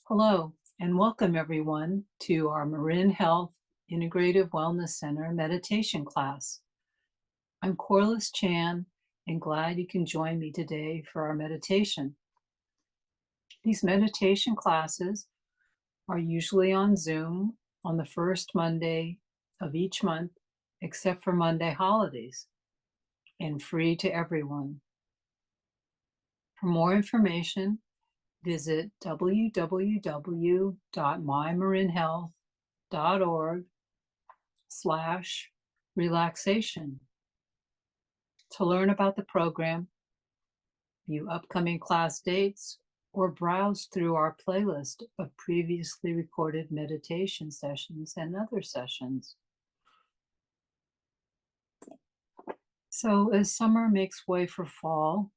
Hello, and welcome everyone to our MarinHealth Integrative Wellness Center meditation class. I'm Corliss Chan, and glad you can join me today for our meditation. These meditation classes are usually on Zoom on the first Monday of each month, except for Monday holidays, and free to everyone. For more information, visit www.mymarinhealth.org/relaxation. To learn about the program, view upcoming class dates, or browse through our playlist of previously recorded meditation sessions and other sessions. So, as summer makes way for fall,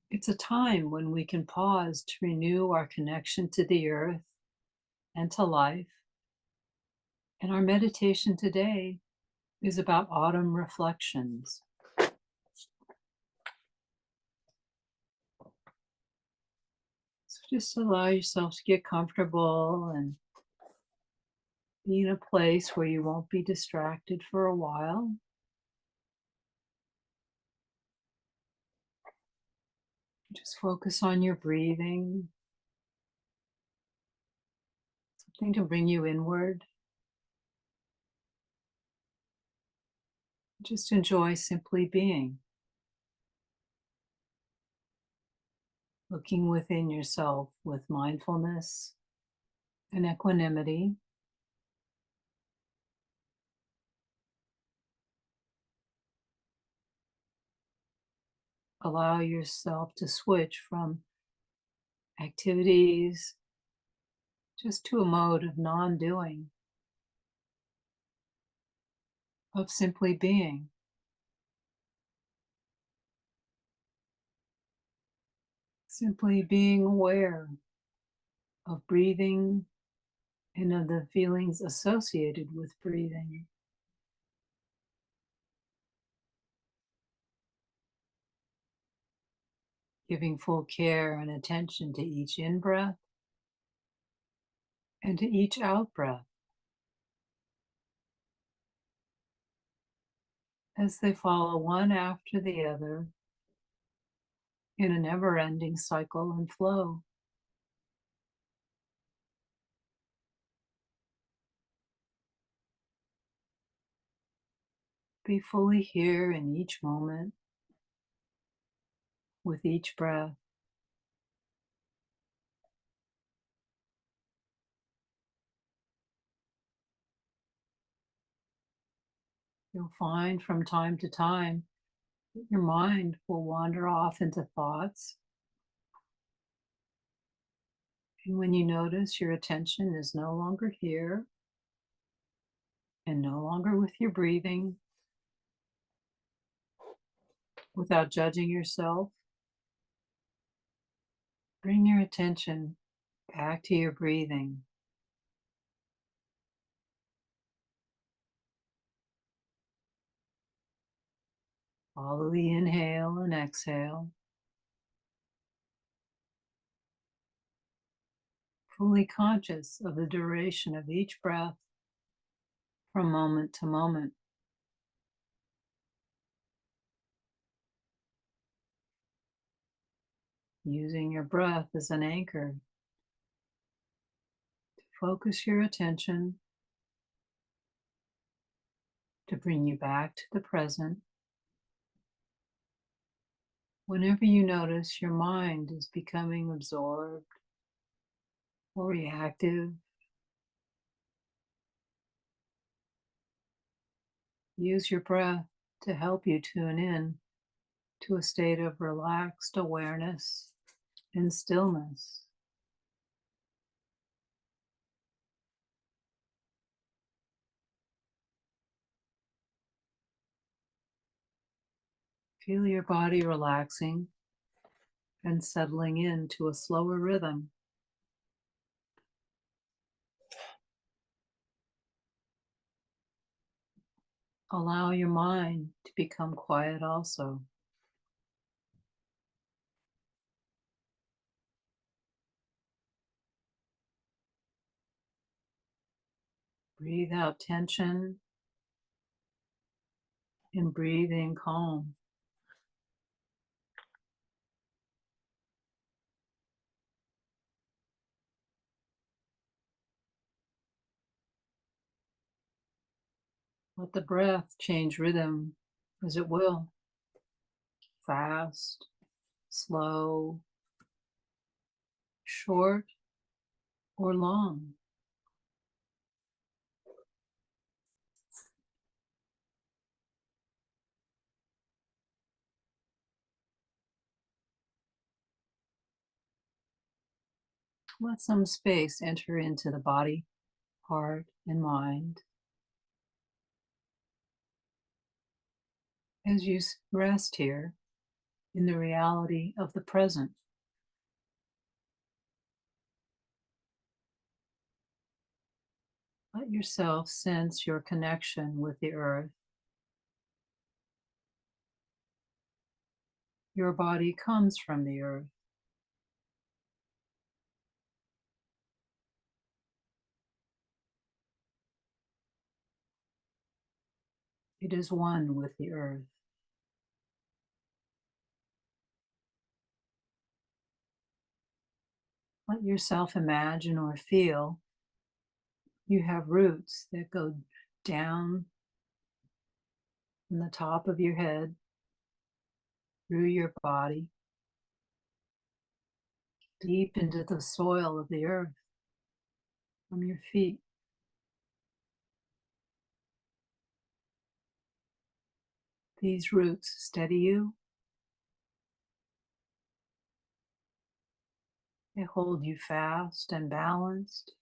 it's a time when we can pause to renew our connection to the earth and to life. And our meditation today is about autumn reflections. So just allow yourself to get comfortable and be in a place where you won't be distracted for a while. Just focus on your breathing, something to bring you inward. Just enjoy simply being, looking within yourself with mindfulness and equanimity. Allow yourself to switch from activities just to a mode of non-doing, of simply being. Simply being aware of breathing and of the feelings associated with breathing. Giving full care and attention to each in-breath and to each out-breath as they follow one after the other in a never-ending cycle and flow. Be fully here in each moment with each breath. You'll find from time to time that your mind will wander off into thoughts. And when you notice your attention is no longer here and no longer with your breathing, without judging yourself, bring your attention back to your breathing. Follow the inhale and exhale, fully conscious of the duration of each breath from moment to moment. Using your breath as an anchor to focus your attention, to bring you back to the present. Whenever you notice your mind is becoming absorbed or reactive, use your breath to help you tune in to a state of relaxed awareness and stillness. Feel your body relaxing and settling into a slower rhythm. Allow your mind to become quiet also. Breathe out tension and breathe in calm. Let the breath change rhythm as it will, fast, slow, short, or long. Let some space enter into the body, heart, and mind. As you rest here in the reality of the present, let yourself sense your connection with the earth. Your body comes from the earth. It is one with the earth. Let yourself imagine or feel you have roots that go down from the top of your head, through your body, deep into the soil of the earth, from your feet. These roots steady you. They hold you fast and balanced.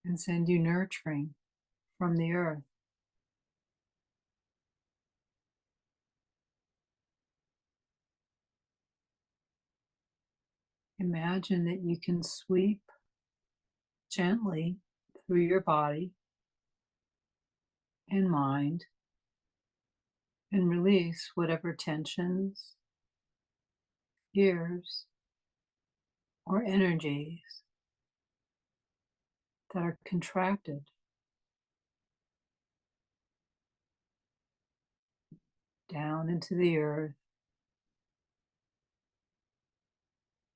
And send you nurturing from the earth. Imagine that you can sweep gently through your body and mind and release whatever tensions, fears, or energies that are contracted down into the earth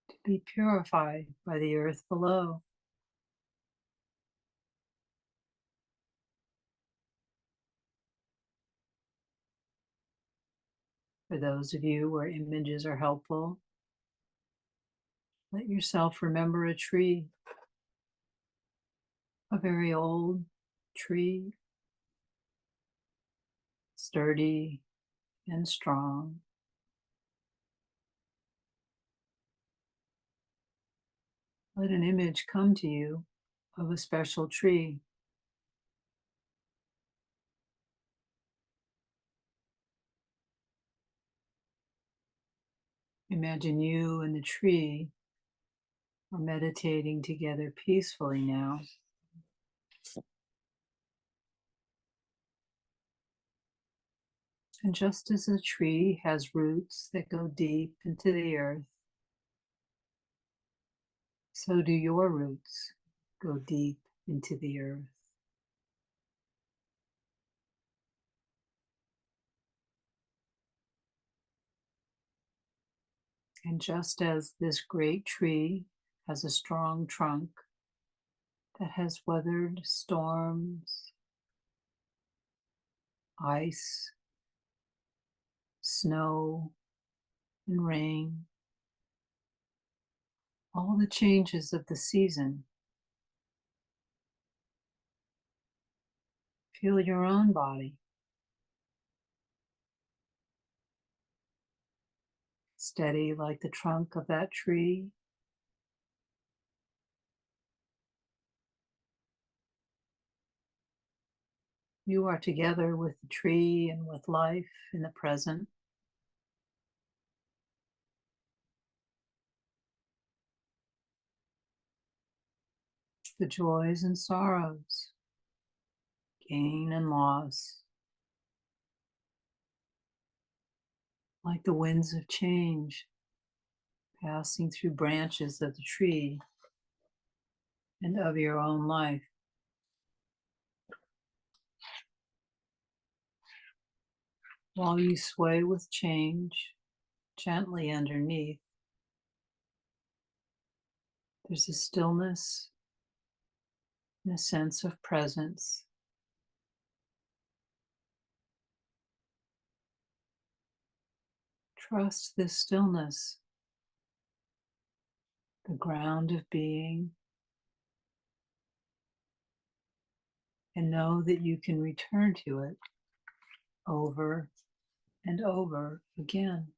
to be purified by the earth below. For those of you where images are helpful, let yourself remember a tree, a very old tree, sturdy and strong. Let an image come to you of a special tree. Imagine you and the tree are meditating together peacefully now. And just as a tree has roots that go deep into the earth, so do your roots go deep into the earth. And just as this great tree has a strong trunk that has weathered storms, ice, snow, and rain, all the changes of the season, feel your own body steady like the trunk of that tree. You are together with the tree and with life in the present. The joys and sorrows, gain and loss, like the winds of change, passing through branches of the tree and of your own life. While you sway with change gently underneath, there's a stillness and a sense of presence. Trust this stillness, the ground of being, and know that you can return to it over and over again.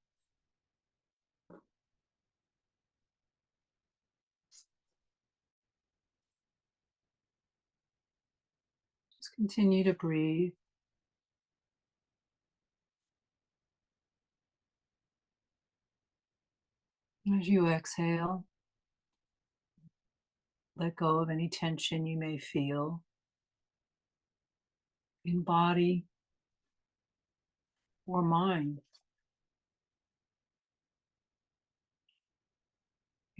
Just continue to breathe. As you exhale, let go of any tension you may feel in body or mind.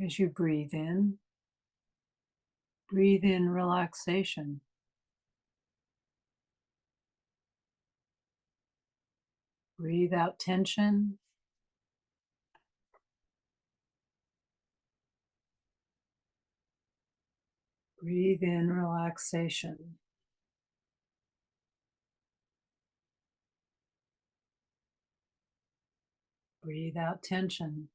As you breathe in relaxation. Breathe out tension. Breathe in relaxation. Breathe out tension.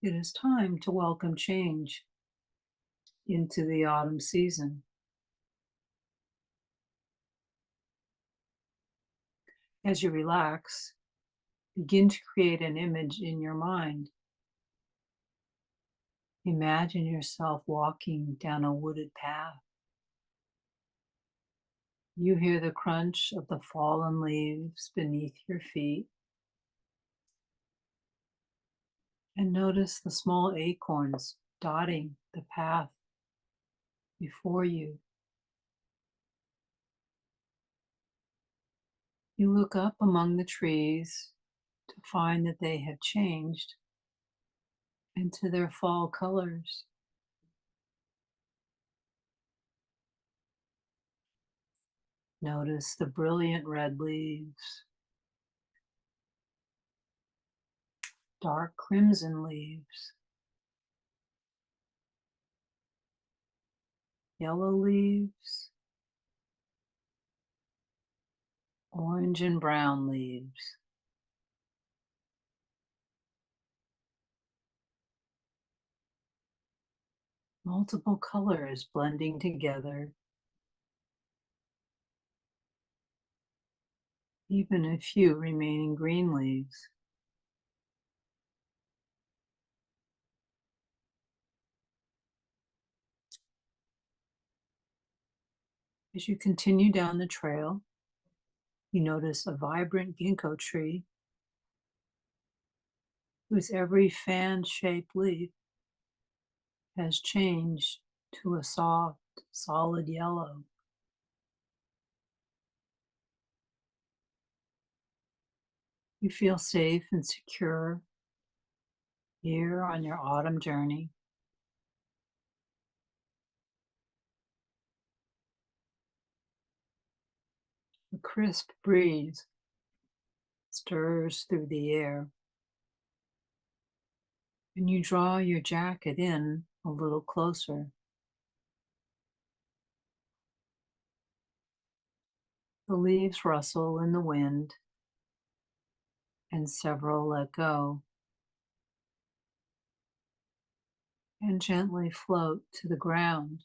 It is time to welcome change into the autumn season. As you relax, begin to create an image in your mind. Imagine yourself walking down a wooded path. You hear the crunch of the fallen leaves beneath your feet, and notice the small acorns dotting the path before you. You look up among the trees to find that they have changed into their fall colors. Notice the brilliant red leaves, dark crimson leaves, yellow leaves, orange and brown leaves. Multiple colors blending together, even a few remaining green leaves. As you continue down the trail, you notice a vibrant ginkgo tree whose every fan-shaped leaf has changed to a soft, solid yellow. You feel safe and secure here on your autumn journey. A crisp breeze stirs through the air, and you draw your jacket in a little closer. The leaves rustle in the wind, and several let go and gently float to the ground.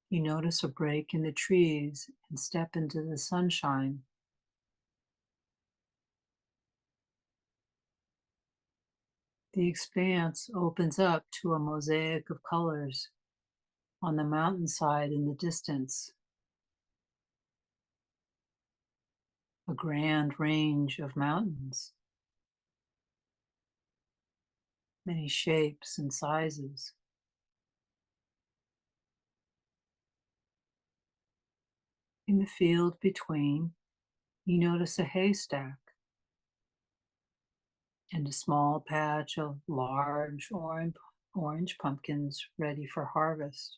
You notice a break in the trees and step into the sunshine. The expanse opens up to a mosaic of colors on the mountainside in the distance. A grand range of mountains. many shapes and sizes. In the field between, you notice a haystack and a small patch of large orange pumpkins ready for harvest.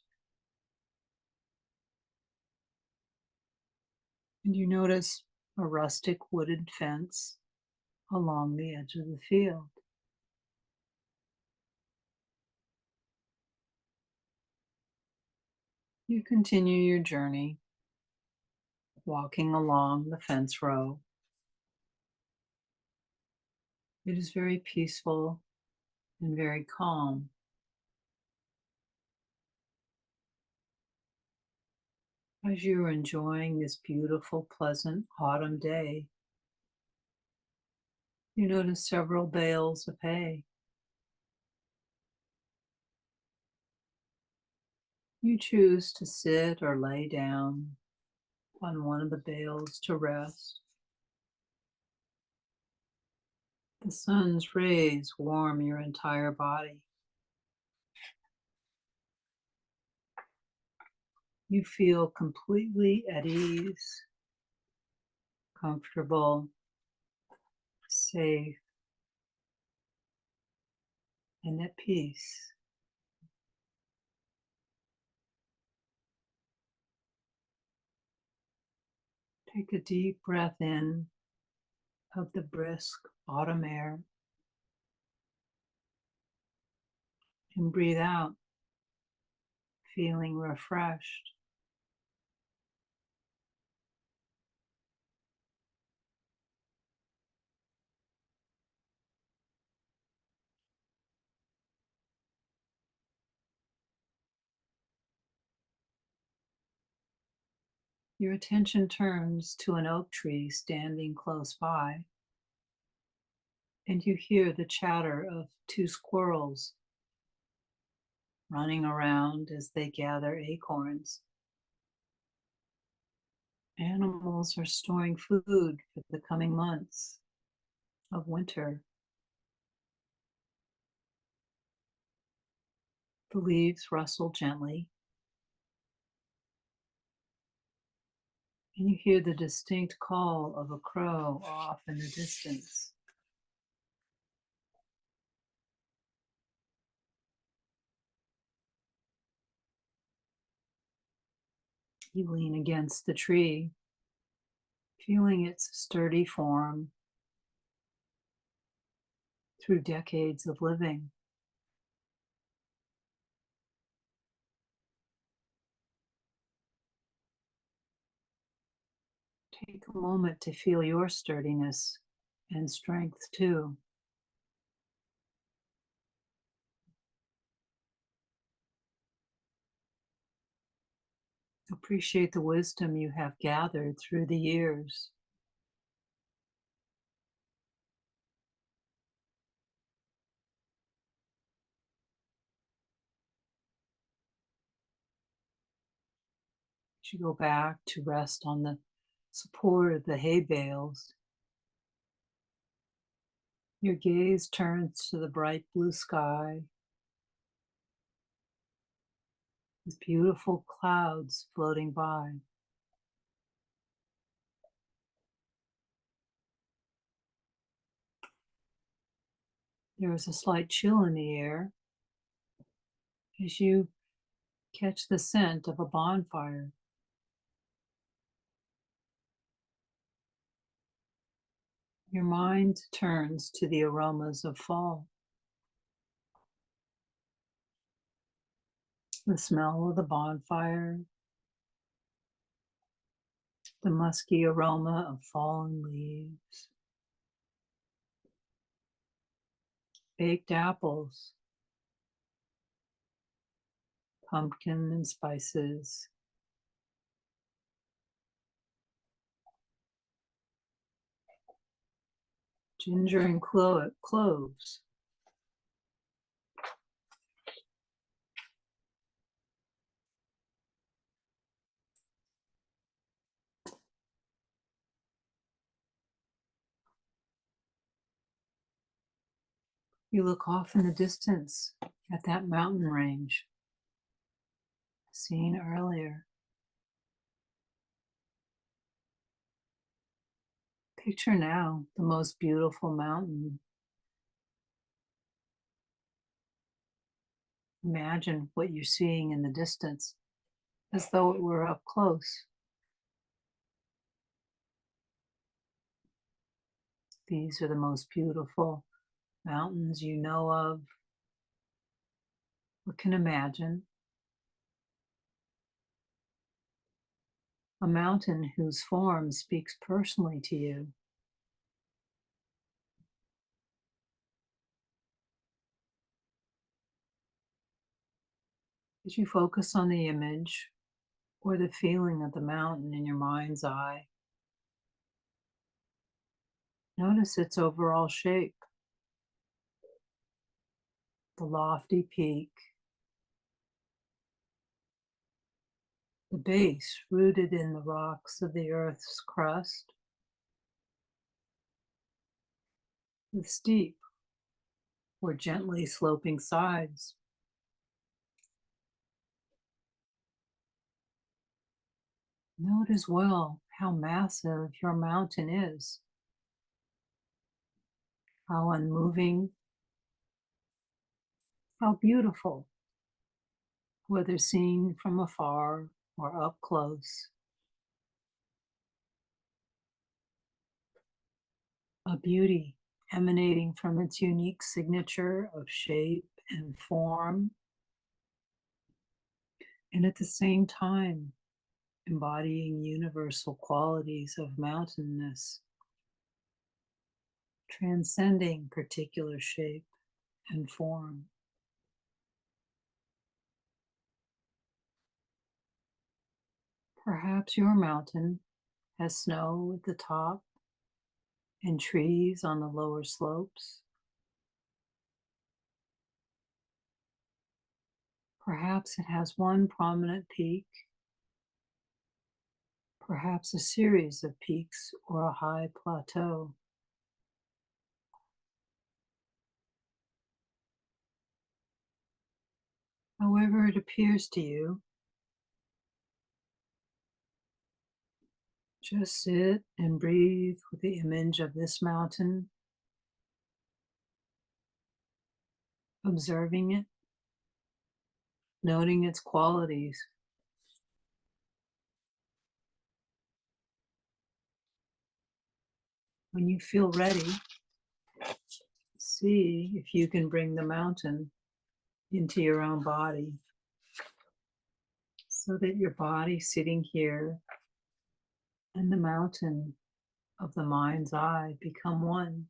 And you notice a rustic wooden fence along the edge of the field. You continue your journey, walking along the fence row. It is very peaceful and very calm. As you are enjoying this beautiful, pleasant autumn day, you notice several bales of hay. You choose to sit or lay down on one of the bales to rest. The sun's rays warm your entire body. You feel completely at ease, comfortable, safe, and at peace. Take a deep breath in of the brisk autumn air and breathe out, feeling refreshed. Your attention turns to an oak tree standing close by, and you hear the chatter of two squirrels running around as they gather acorns. Animals are storing food for the coming months of winter. The leaves rustle gently, and you hear the distinct call of a crow off in the distance. You lean against the tree, feeling its sturdy form through decades of living. Take a moment to feel your sturdiness and strength too. Appreciate the wisdom you have gathered through the years. As you go back to rest on the support of the hay bales, your gaze turns to the bright blue sky with beautiful clouds floating by. There is a slight chill in the air as you catch the scent of a bonfire. Your mind turns to the aromas of fall. The smell of the bonfire, the musky aroma of fallen leaves, baked apples, pumpkin and spices, ginger and cloves. You look off in the distance at that mountain range seen earlier. Picture now the most beautiful mountain. Imagine what you're seeing in the distance as though it were up close. These are the most beautiful mountains you know of or can imagine. A mountain whose form speaks personally to you. As you focus on the image or the feeling of the mountain in your mind's eye, notice its overall shape, the lofty peak, the base rooted in the rocks of the earth's crust, the steep or gently sloping sides. Note as well how massive your mountain is, how unmoving, how beautiful, whether seen from afar or up close. A beauty emanating from its unique signature of shape and form, and at the same time embodying universal qualities of mountainness, transcending particular shape and form. Perhaps your mountain has snow at the top and trees on the lower slopes. Perhaps it has one prominent peak, perhaps a series of peaks or a high plateau. However it appears to you, just sit and breathe with the image of this mountain, observing it, noting its qualities. When you feel ready, see if you can bring the mountain into your own body so that your body sitting here and the mountain of the mind's eye become one.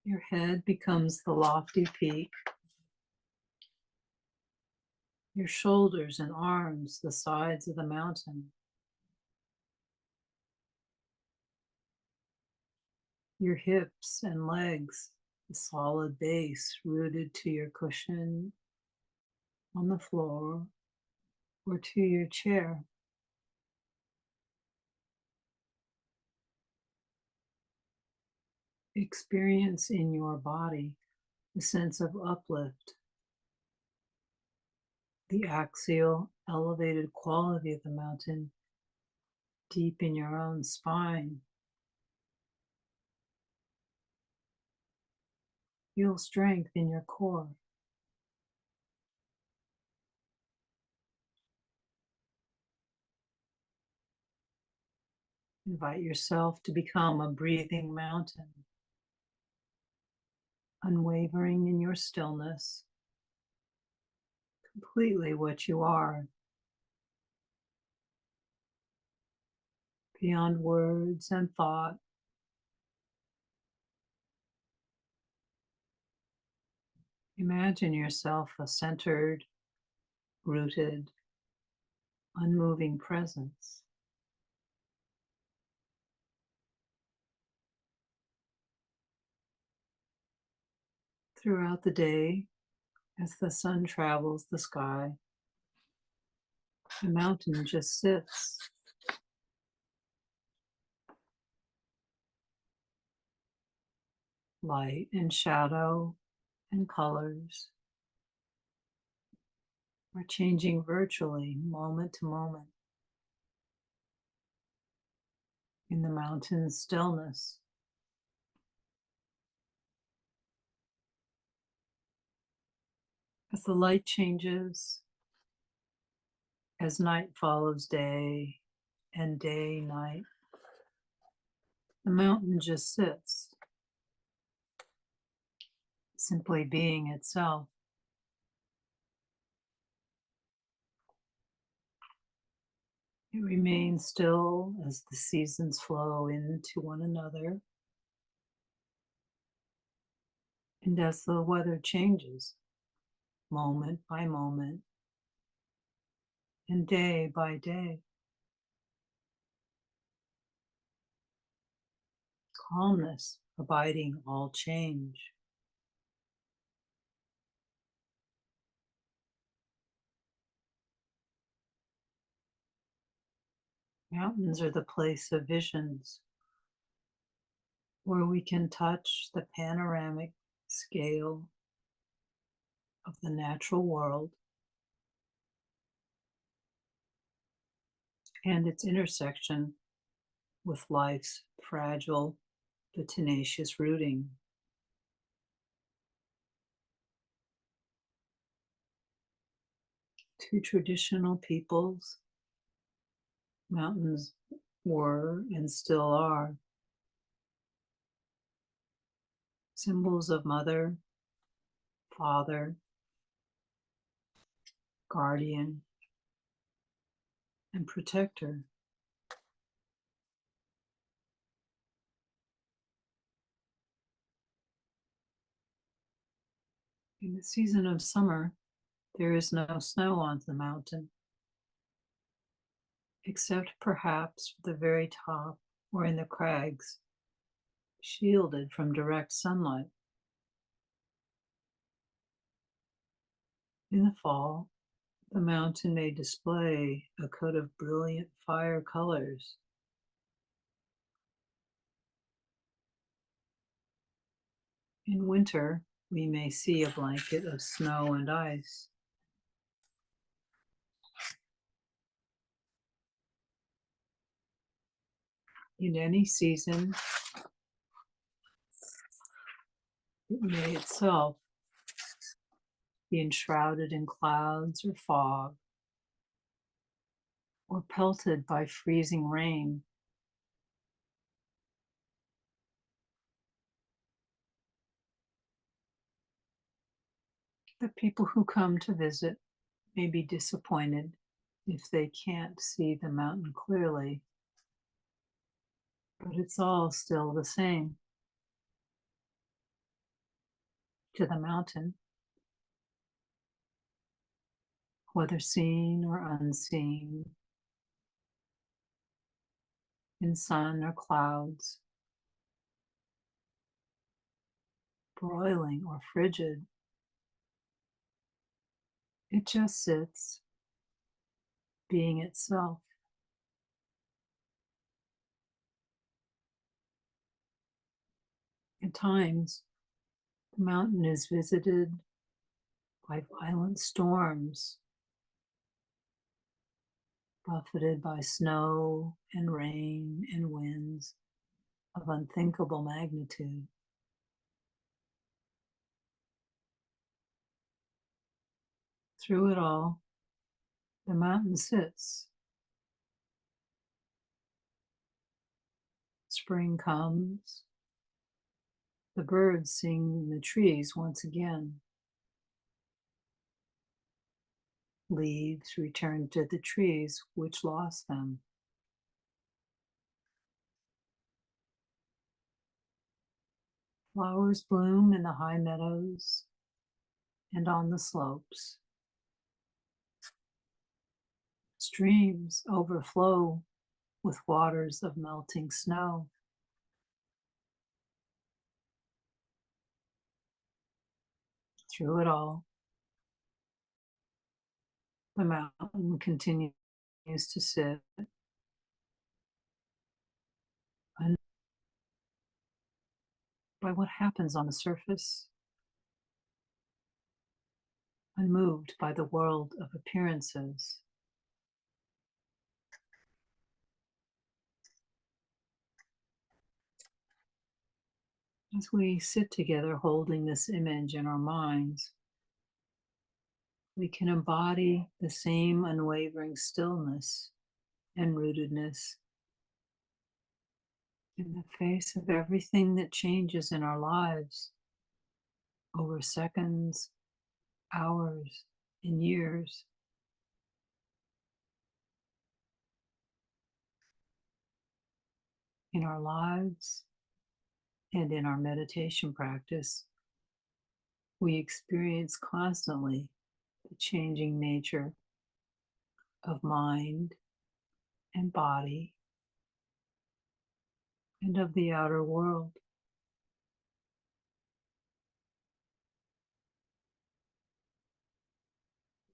Your head becomes the lofty peak, your shoulders and arms the sides of the mountain, your hips and legs the solid base rooted to your cushion on the floor or to your chair. Experience in your body a sense of uplift, the axial, elevated quality of the mountain deep in your own spine. Feel strength in your core. Invite yourself to become a breathing mountain, unwavering in your stillness, completely what you are, beyond words and thought. Imagine yourself a centered, rooted, unmoving presence. Throughout the day, as the sun travels the sky, the mountain just sits, Light and shadow and colors are changing virtually moment to moment in the mountain's stillness. As the light changes, as night follows day and day night, the mountain just sits, simply being itself. It remains still as the seasons flow into one another and as the weather changes moment by moment and day by day. Calmness abiding all change. Mountains are the place of visions where we can touch the panoramic scale of the natural world and its intersection with life's fragile but tenacious rooting. To traditional peoples, mountains were and still are symbols of mother, father, guardian, and protector. In the season of summer, there is no snow on the mountain, except perhaps the very top or in the crags, shielded from direct sunlight. In the fall, the mountain may display a coat of brilliant fire colors. In winter, we may see a blanket of snow and ice. In any season, it may itself be enshrouded in clouds or fog, or pelted by freezing rain. The people who come to visit may be disappointed if they can't see the mountain clearly, but it's all still the same. To the mountain, whether seen or unseen, in sun or clouds, broiling or frigid, it just sits, being itself. At times, the mountain is visited by violent storms, buffeted by snow and rain and winds of unthinkable magnitude. Through it all, the mountain sits. Spring comes. The birds sing in the trees once again. Leaves return to the trees which lost them. Flowers bloom in the high meadows and on the slopes. Streams overflow with waters of melting snow. Through it all, the mountain continues to sit by what happens on the surface, unmoved by the world of appearances. As we sit together holding this image in our minds, we can embody the same unwavering stillness and rootedness in the face of everything that changes in our lives over seconds, hours, and years. In our lives and in our meditation practice, we experience constantly the changing nature of mind and body and of the outer world.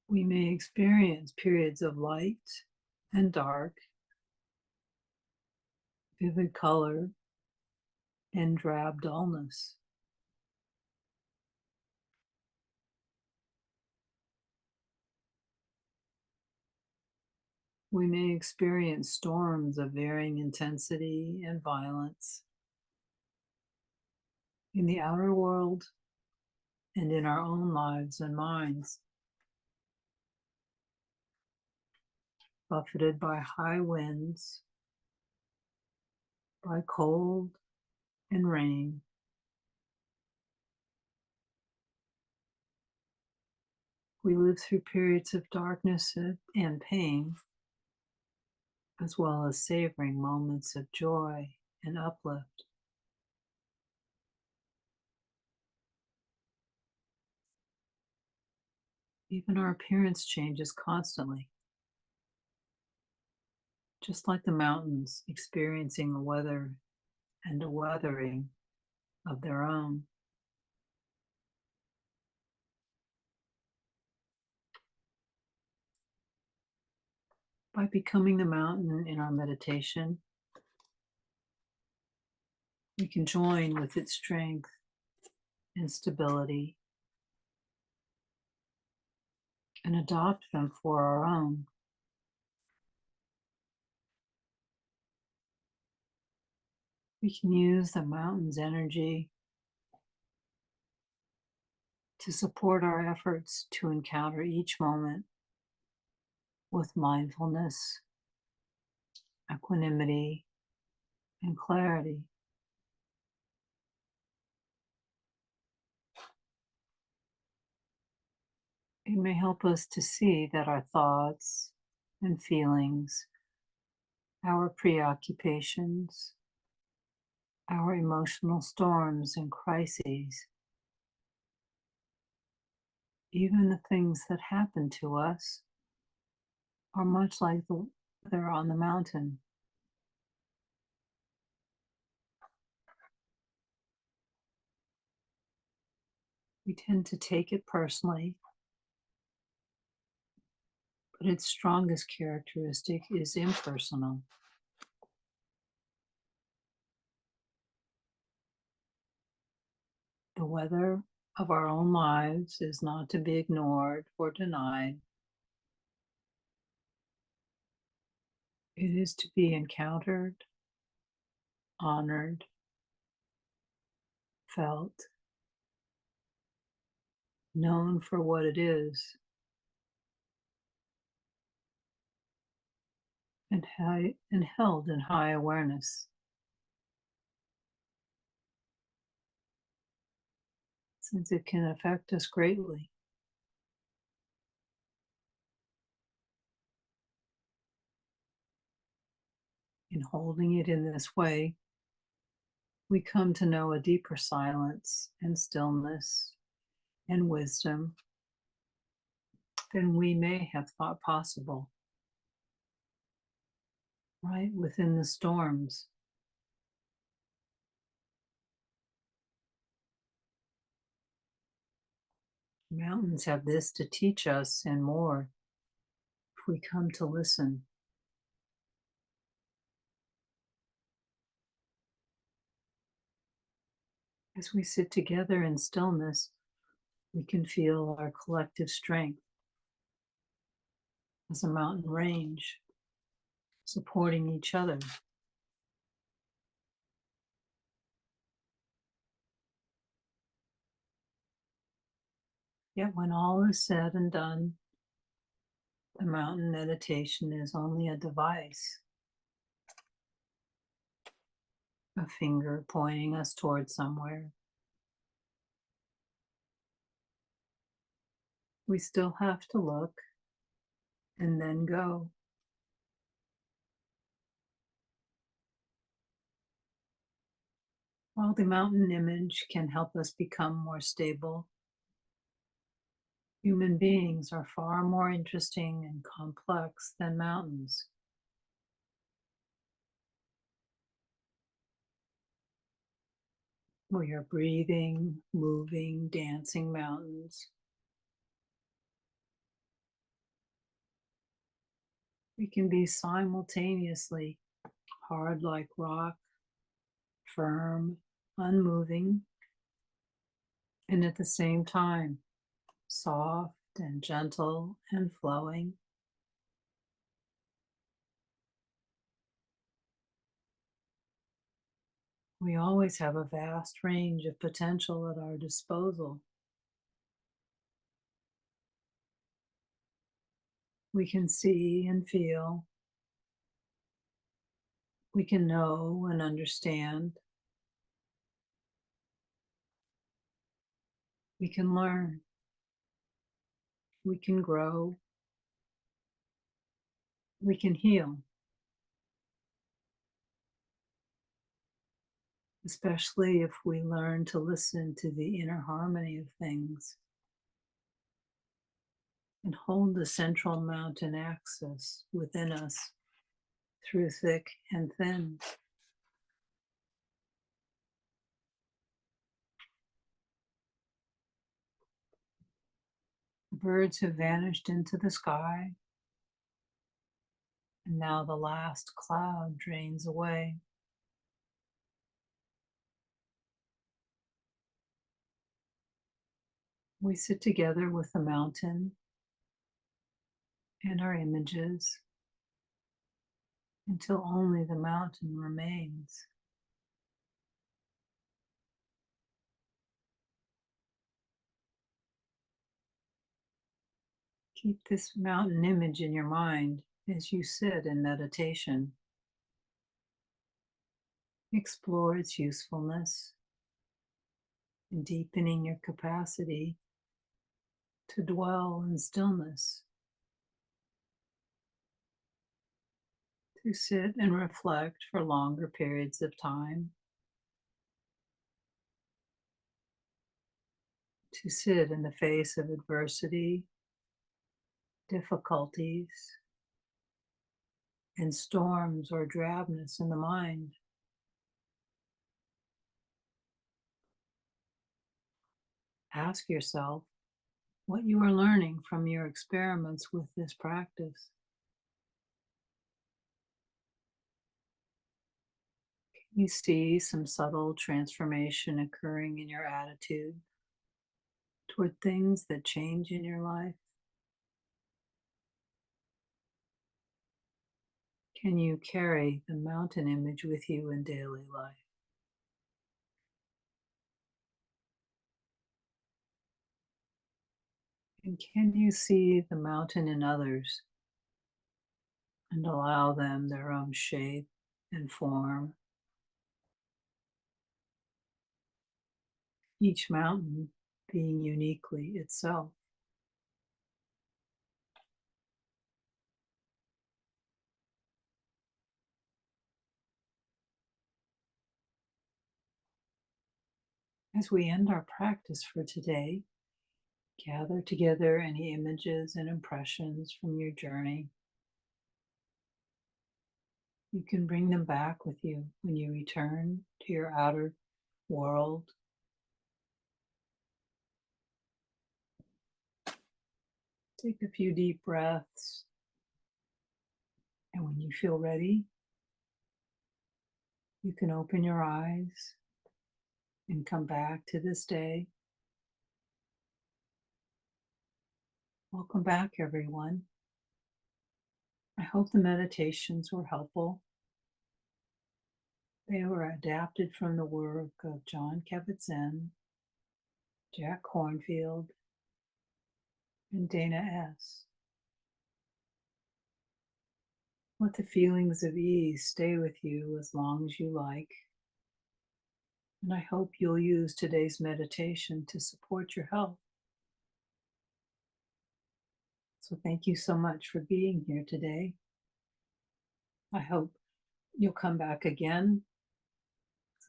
We may experience periods of light and dark, vivid color and drab dullness. We may experience storms of varying intensity and violence in the outer world and in our own lives and minds, buffeted by high winds, by cold and rain. We live through periods of darkness and pain, as well as savoring moments of joy and uplift. Even our appearance changes constantly, just like the mountains experiencing a weather and a weathering of their own. By becoming the mountain in our meditation, we can join with its strength and stability and adopt them for our own. We can use the mountain's energy to support our efforts to encounter each moment with mindfulness, equanimity, and clarity. It may help us to see that our thoughts and feelings, our preoccupations, our emotional storms and crises, even the things that happen to us, are much like the weather on the mountain. We tend to take it personally, but its strongest characteristic is impersonal. The weather of our own lives is not to be ignored or denied. It is to be encountered, honored, felt, known for what it is, and held in high awareness, since it can affect us greatly. In holding it in this way, we come to know a deeper silence and stillness and wisdom than we may have thought possible. Right within the storms, mountains have this to teach us and more if we come to listen. As we sit together in stillness, we can feel our collective strength as a mountain range, supporting each other. Yet when all is said and done, the mountain meditation is only a device, a finger pointing us towards somewhere. We still have to look and then go. While the mountain image can help us become more stable, human beings are far more interesting and complex than mountains. We are breathing, moving, dancing mountains. We can be simultaneously hard like rock, firm, unmoving, and at the same time, soft and gentle and flowing. We always have a vast range of potential at our disposal. We can see and feel. We can know and understand. We can learn. We can grow. We can heal, especially if we learn to listen to the inner harmony of things and hold the central mountain axis within us through thick and thin. The birds have vanished into the sky, and now the last cloud drains away. We sit together with the mountain and our images until only the mountain remains. Keep this mountain image in your mind as you sit in meditation. Explore its usefulness in deepening your capacity to dwell in stillness, to sit and reflect for longer periods of time, to sit in the face of adversity, difficulties, and storms or drabness in the mind. Ask yourself what you are learning from your experiments with this practice. You see some subtle transformation occurring in your attitude toward things that change in your life. Can you carry the mountain image with you in daily life? And can you see the mountain in others and allow them their own shape and form? Each mountain being uniquely itself. As we end our practice for today, gather together any images and impressions from your journey. You can bring them back with you when you return to your outer world. Take a few deep breaths, and when you feel ready, you can open your eyes and come back to this day. Welcome back, everyone. I hope the meditations were helpful. They were adapted from the work of John Kabat-Zinn, Jack Kornfield, and Dana S. Let the feelings of ease stay with you as long as you like. And I hope you'll use today's meditation to support your health. So thank you so much for being here today. I hope you'll come back again.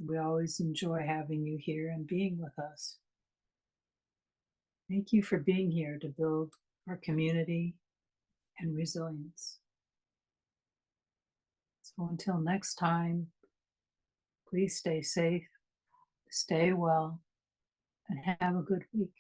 We always enjoy having you here and being with us. Thank you for being here to build our community and resilience. So until next time, please stay safe, stay well, and have a good week.